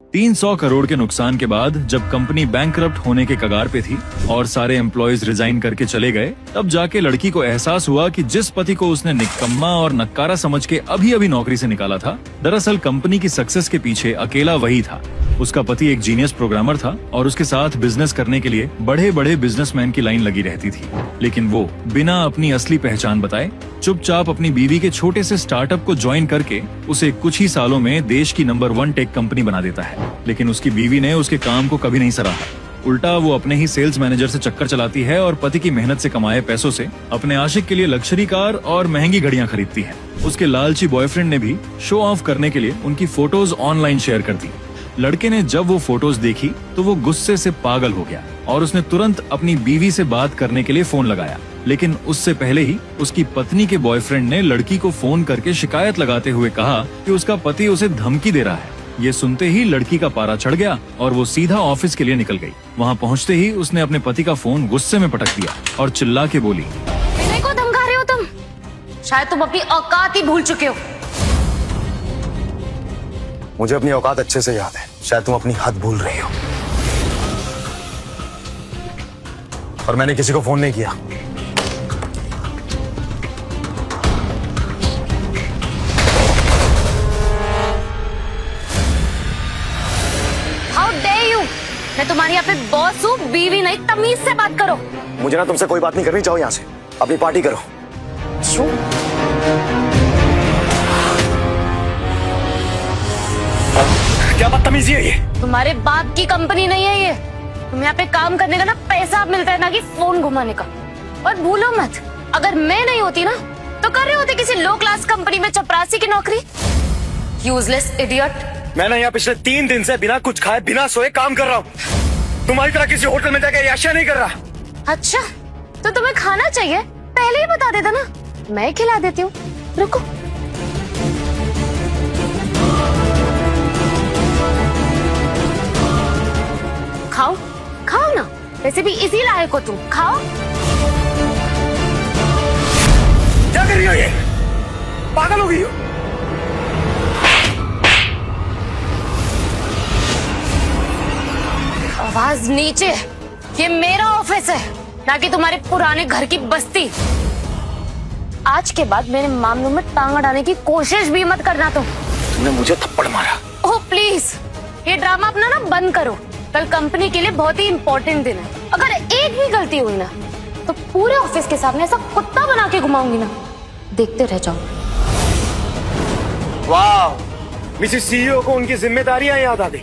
300 करोड़ के नुकसान के बाद जब कंपनी बैंकरप्ट होने के कगार पे थी और सारे एम्प्लॉयज रिजाइन करके चले गए, तब जाके लड़की को एहसास हुआ कि जिस पति को उसने निकम्मा और नक्कारा समझ के अभी अभी नौकरी से निकाला था, दरअसल कंपनी की सक्सेस के पीछे अकेला वही था। उसका पति एक जीनियस प्रोग्रामर था और उसके साथ बिजनेस करने के लिए बड़े बड़े बिजनेसमैन की लाइन लगी रहती थी, लेकिन वो बिना अपनी असली पहचान बताए चुपचाप अपनी बीवी के छोटे से स्टार्टअप को ज्वाइन करके उसे कुछ ही सालों में देश की नंबर 1 टेक कंपनी बना देता है। लेकिन उसकी बीवी ने उसके काम को कभी नहीं सराहा। उल्टा वो अपने ही सेल्स मैनेजर से चक्कर चलाती है और पति की मेहनत से कमाए पैसों से अपने आशिक के लिए लग्जरी कार और महंगी घड़ियां खरीदती है। उसके लालची बॉयफ्रेंड ने भी शो ऑफ करने के लिए उनकी फोटोज ऑनलाइन शेयर कर दी। लड़के ने जब वो फोटोज देखी तो वो गुस्से से पागल हो गया और उसने तुरंत अपनी बीवी से बात करने के लिए फोन लगाया। लेकिन उससे पहले ही उसकी पत्नी के बॉयफ्रेंड ने लड़की को फोन करके शिकायत लगाते हुए कहा कि उसका पति उसे धमकी दे रहा है। ये सुनते ही लड़की का पारा चढ़ गया और वो सीधा ऑफिस के लिए निकल गई। वहाँ पहुँचते ही उसने अपने पति का फोन गुस्से में पटक दिया और चिल्ला के बोली, मेरे को धमका रहे हो तुम? शायद तुम अपनी औकात ही भूल चुके हो। मुझे अपनी औकात अच्छे से याद है, शायद तुम अपनी हद भूल रही हो। और मैंने किसी को फोन नहीं किया। How dare you? मैं तुम्हारी यहाँ पे बॉस हूँ, बीवी नहीं। तमीज से बात करो। मुझे ना तुमसे कोई बात नहीं करनी, जाओ यहाँ से, अपनी पार्टी करो। क्या बदतमीजी है ये? तुम्हारे बाप की कंपनी नहीं है ये। तुम यहाँ पे काम करने का ना पैसा मिलता है, ना कि फोन घुमाने का। और भूलो मत, अगर मैं नहीं होती ना तो कर रहे होते किसी लो क्लास कंपनी में चपरासी की नौकरी। Useless idiot. मैं ना यहाँ पिछले 3 दिन से बिना कुछ खाए बिना सोए काम कर रहा हूँ। तुम्हारी तरह किसी होटल में जाकर याशा नहीं कर रहा। अच्छा, तो तुम्हें खाना चाहिए, पहले ही बता देता ना, मैं खिला देती हूँ। रुको। खाओ खाओ ना, वैसे भी इसी लायक हो तुम। खाओ। क्या कर रही हो ये? पागल हो गई हो? आवाज नीचे। ये मेरा ऑफिस है, ना कि तुम्हारे पुराने घर की बस्ती। आज के बाद मेरे मामलों में टांग अड़ाने की कोशिश भी मत करना तुम। तुमने मुझे थप्पड़ मारा। ओह प्लीज, ये ड्रामा अपना ना बंद करो। कल कंपनी के लिए बहुत ही इम्पोर्टेंट दिन है। अगर एक भी गलती हुई ना तो पूरे ऑफिस के सामने ऐसा कुत्ता बना के घुमाऊंगी ना, देखते रह जाओ। वाह, मिसेस सीईओ को उनकी जिम्मेदारियां याद आ गई।